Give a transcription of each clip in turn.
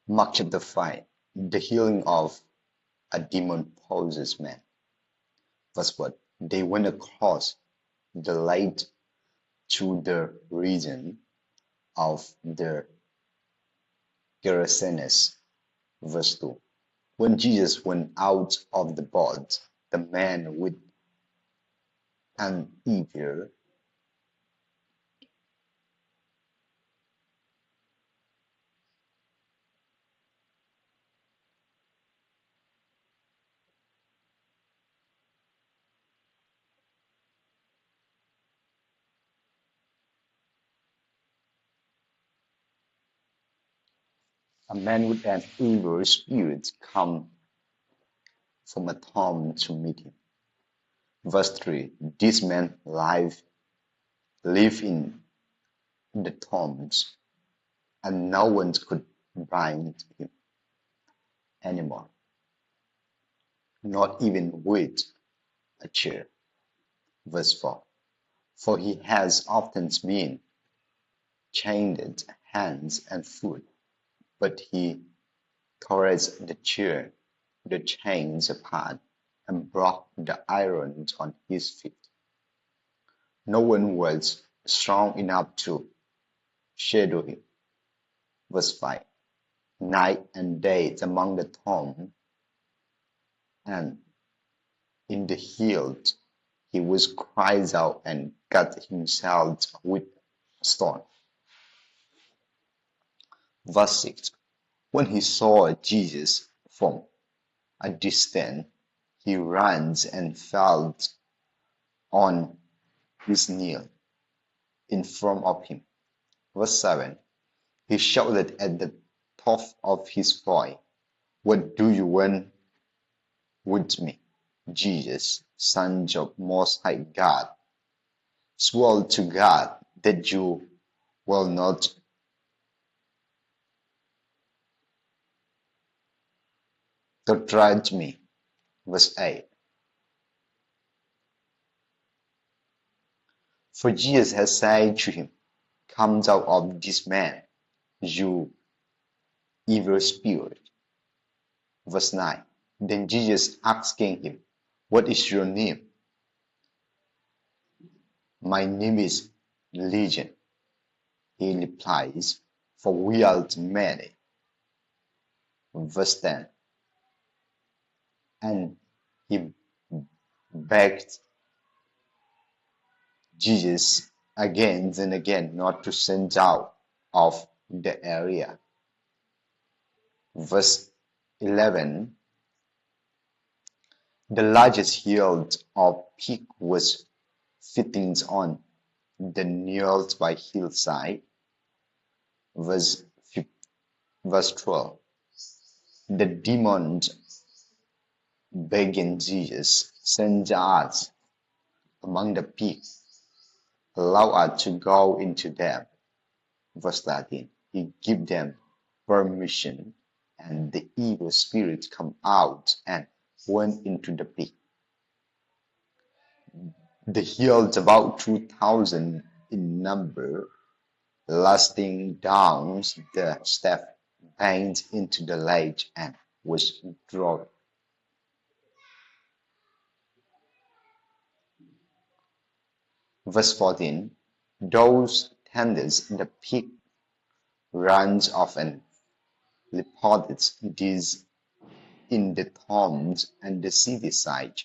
Mark chapter 5. The healing of a demon-possessed man. Verse 1. They went across the lake to the region of the Gerasenes. Verse 2. When Jesus went out of the boat, the man with an evil spirit come from a tomb to meet him. Verse 3. This man lived in the tombs, and no one could bind him anymore, not even with a chair. Verse 4. For he has often been chained hands and foot, but he tore the chains apart, and broke the irons on his feet. No one was strong enough to shadow him. Verse 5. Night and day among the tombs and in the hills he was cries out and cut himself with a stone. Verse 6. When he saw Jesus from a distance, he ran and fell on his knee in front of him. Verse 7. He shouted at the top of his voice, "What do you want with me, Jesus, Son of Most High God? Swear to God that you will not torture me." Verse 8. For Jesus has said to him, "Come out of this man, you evil spirit." Verse 9. Then Jesus asking him, "What is your name?" "My name is Legion," he replies, "for we are many." Verse 10. And he begged Jesus again and again not to send out of the area. Verse 11. The largest yield of pig was fitting on the nearby hillside. Verse 12. The demons begging Jesus, "Send us among the pigs, allow us to go into them." Verse 13. He gave them permission, and the evil spirits come out and went into the pig. The healed about 2,000 in number, lasting down the step, banged into the lake and was drowned. Verse 14. Those tenders in the pig ran off and reported this in the towns and the city side,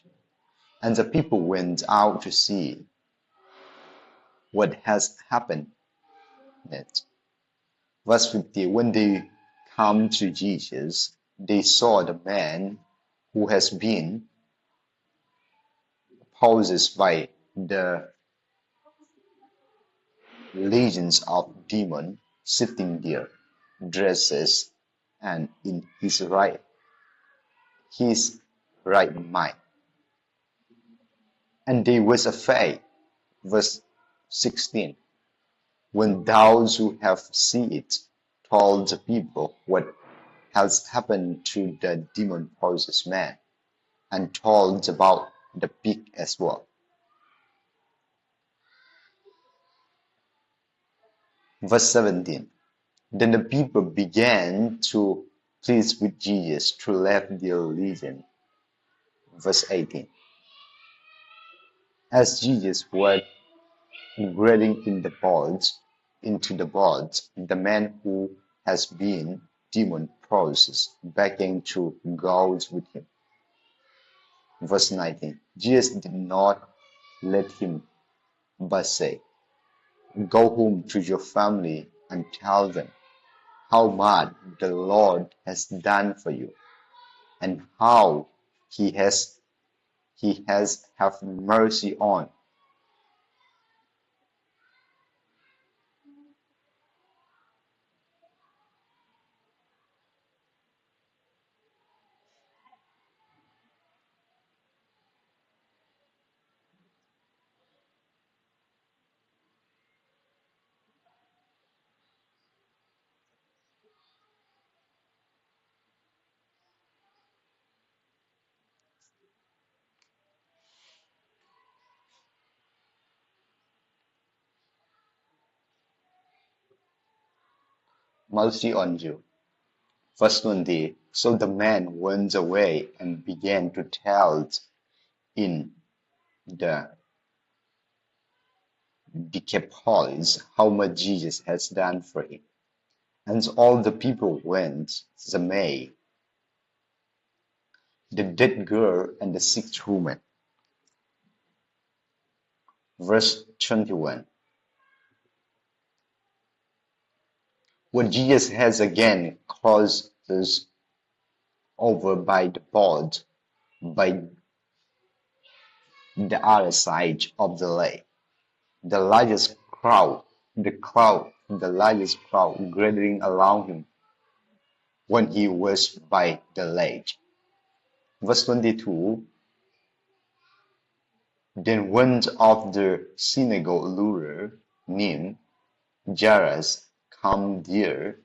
and the people went out to see what has happened next. Verse 50. When they come to Jesus, they saw the man who has been possessed by the legions of demons sitting there, dresses and in his right mind. And they was afraid. Verse 16. When those who have seen it told the people what has happened to the demon-possessed man, and told about the pig as well. Verse 17. Then the people began to pleased with Jesus to left their religion. Verse 18. As Jesus was grading into the boards, the man who has been demon possessed began to gouge with him. Verse 19. Jesus did not let him but say, go home to your family and tell them how much the Lord has done for you and how he has have mercy on. Mercy on you. Verse 20. So the man went away and began to tell in the Decapolis how much Jesus has done for him. And all the people went amazed, the dead girl and the sick woman. Verse 21. When Jesus has again crossed over by the board by the other side of the lake, the largest crowd gathering around him when he was by the lake. Verse 22. Then one of the synagogue rulers named Jairus came there,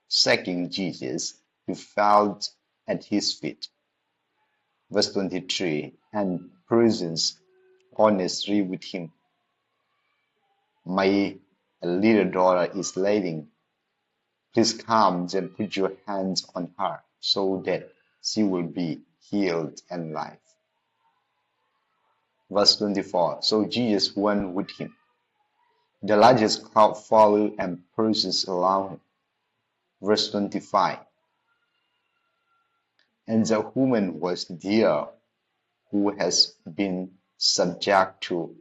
seeking Jesus, who fell at his feet. Verse 23. And presents honestly with him. My little daughter is living. Please come and put your hands on her so that she will be healed and live. Verse 24. So Jesus went with him. The largest crowd followed and persons around him. Verse 25. And the woman was there who has been subject to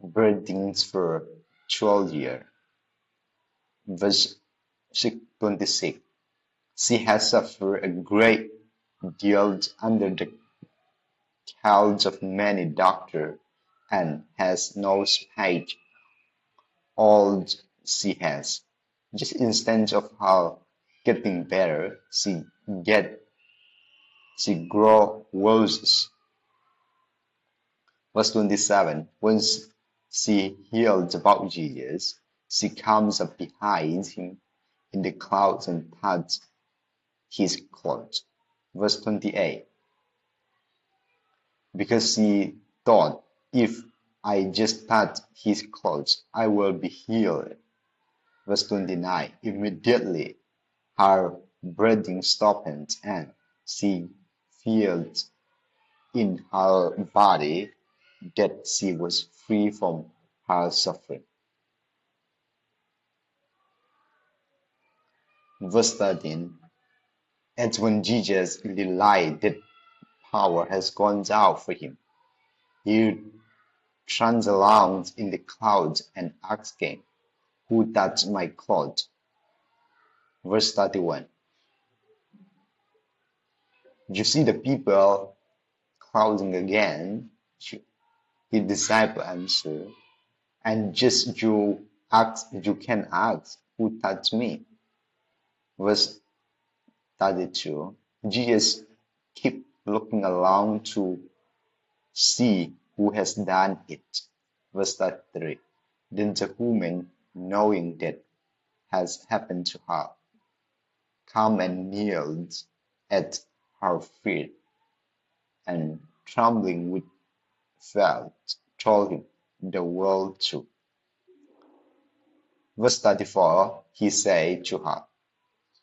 birthings for 12 years. Verse 26. She has suffered a great deal under the cares of many doctors and has now spent all she has. Just instead of her getting better, she grow worse. Verse 27. Once she hears about Jesus, she comes up behind him in the clouds and touches his clothes. Verse 28. Because she thought, if I just touch his clothes, I will be healed. Verse 29. Immediately her breathing stopped and she felt in her body that she was free from her suffering. Verse 13. And when Jesus realized that power has gone out for him, he turns around in the clouds and asks him, who touched my clothes? Verse 31. You see the people crowding again. His disciple answered, and just you can ask, who touched me? Verse 32. Jesus kept looking around to see who has done it. Verse 33. Then the woman, knowing that has happened to her, come and kneeled at her feet, and trembling with fear, told him the world truth. Verse 34. He said to her,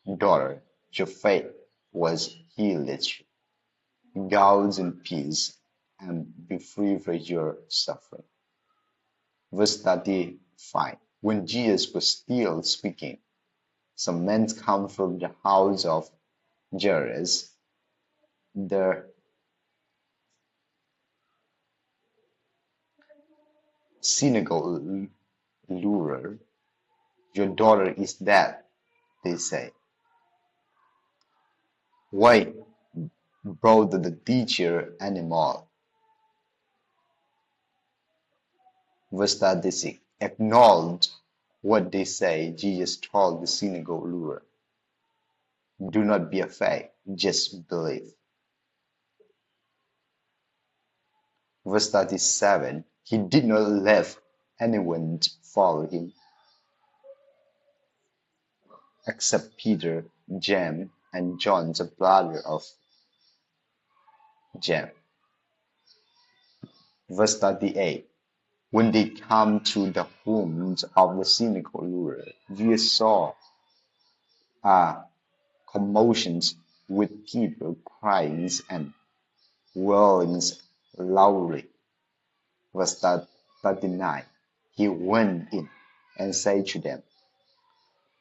Daughter, your faith was healed you. Go in peace and be free from your suffering. Verse 35. When Jesus was still speaking, some men come from the house of Jairus, the synagogue ruler. Your daughter is dead, they say. Why brought the teacher animal? Verse 36. Acknowledge what they say. Jesus told the synagogue ruler. Do not be afraid, just believe. Verse 37. He did not let anyone follow him except Peter, James, and John, the brother of James. Verse 38. When they come to the homes of the synagogue ruler, Jesus saw a commotion with people crying and wailing loudly. Verse 39. He went in and said to them,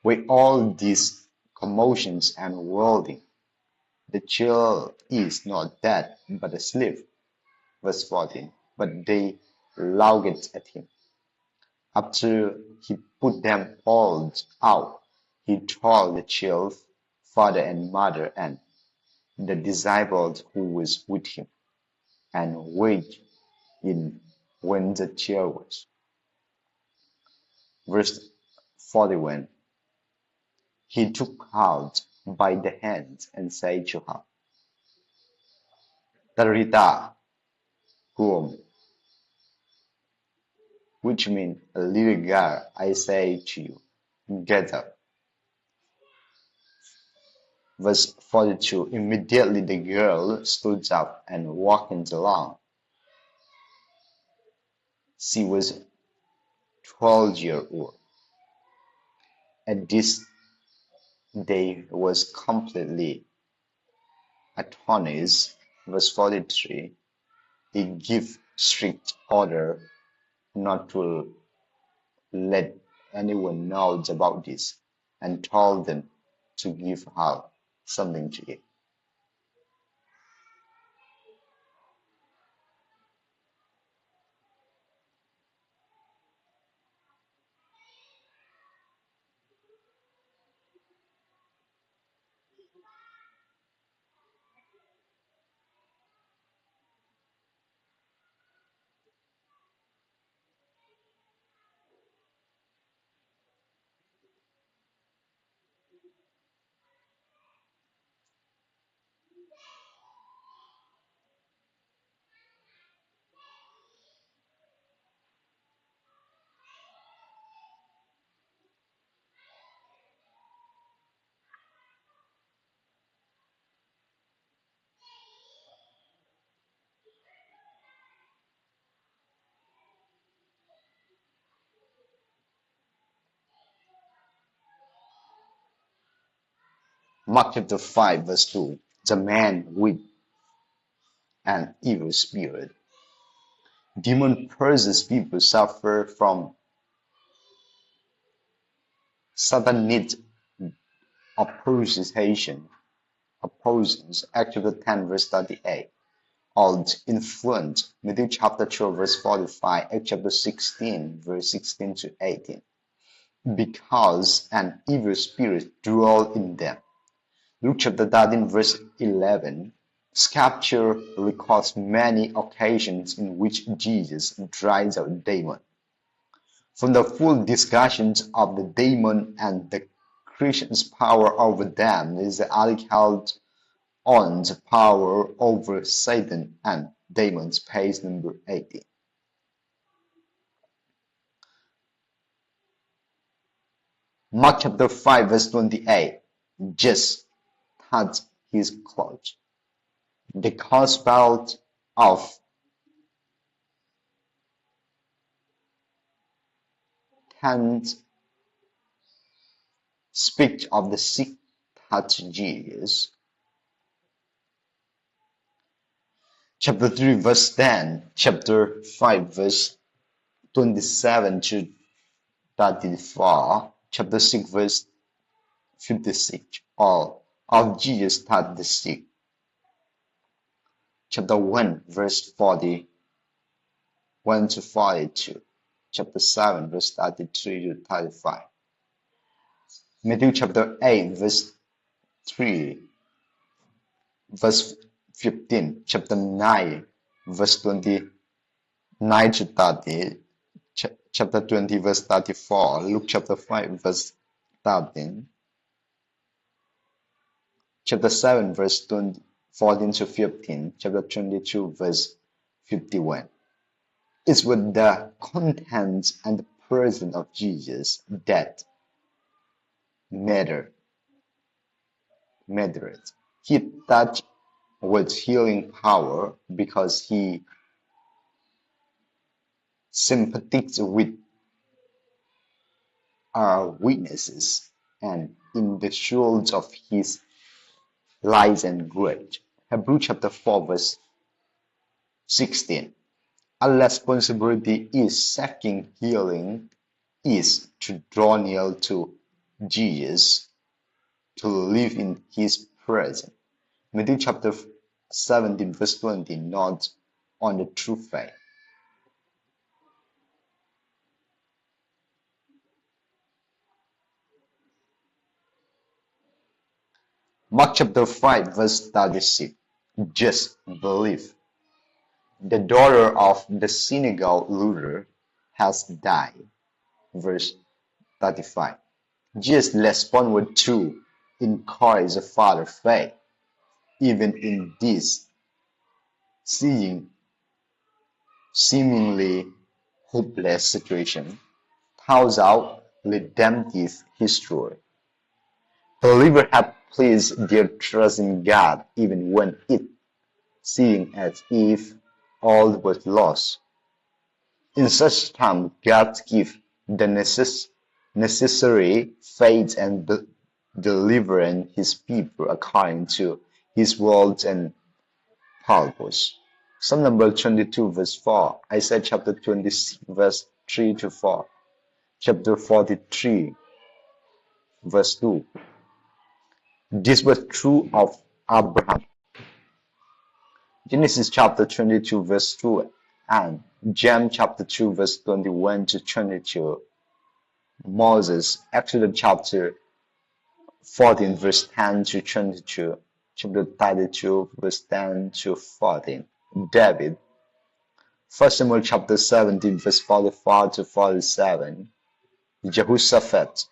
with all these commotions and wailing, the child is not dead, but asleep. Verse 14. But they laughed at him. After he put them all out, he told the child's father and mother and the disciples who was with him, and went in when the child was. Verse 41. He took her by the hand and said to her, Talitha cum, which means, little girl, I say to you, get up. Verse 42. Immediately the girl stood up and walked along. She was 12 years old. At this day was completely astonished. Verse 43. He gave strict order not to let anyone know about this, and told them to give her something to eat. Mark chapter 5, verse 2. The man with an evil spirit. Demon-possessed people suffer from satanic opposition. Acts chapter 10, verse 38. Old influence. Matthew chapter 12, verse 45. Acts chapter 16, verse 16 to 18. Because an evil spirit dwells in them. Luke chapter 13, verse 11. Scripture records many occasions in which Jesus drives out demons. From the full discussions of the demon and the Christian's power over them is the article on the power over Satan and demons, page number 80. Mark chapter 5, verse 28. Just touched his clothes. The Gospel of Tent speaks of the 6 touch Jesus. Chapter 3 verse 10, chapter 5 verse 27 to 34, chapter 6 verse 56, all of Jesus touched the sick. Chapter 1 verse 41 to 42, chapter 7 verse 33 to 35. Matthew chapter 8 verse 3, verse 15, chapter 9 verse 29 to 30, chapter 20 verse 34, Luke chapter 5 verse 13, chapter 7 verse 14 to 15, chapter 22 verse 51. It's with the contents and the person of Jesus that mattered. He touched with healing power because he sympathized with our weaknesses and in the shoals of his lies and grudge. Hebrews chapter 4 verse 16. Our responsibility is seeking healing is to draw near to Jesus, to live in his presence. Matthew chapter 17 verse 20, not on the true faith. Mark chapter 5 verse 36, just believe. The daughter of the synagogue ruler has died. Verse 35. Jesus responded with to encourage the father's faith, even in this seemingly hopeless situation, throws out redemptive history. Believers have placed their trust in God even when it seemed as if all was lost. In such times, God gives the necessary faith and delivering his people according to his words and purpose. Psalm number 22 verse 4, Isaiah chapter 26 verse 3 to 4, chapter 43 verse 2. This was true of Abraham. Genesis chapter 22 verse 2 and James chapter 2 verse 21 to 22. Moses, Exodus chapter 14 verse 10 to 22, chapter 32 verse 10 to 14. David, 1 Samuel chapter 17 verse 44 to 47. Jehoshaphat,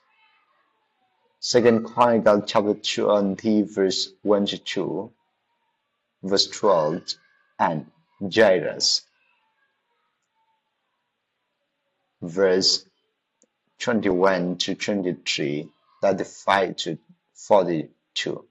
2 Chronicles chapter 20 verse 1 to 2, verse 12, and Jairus, verse 21 to 23, 35 to 42.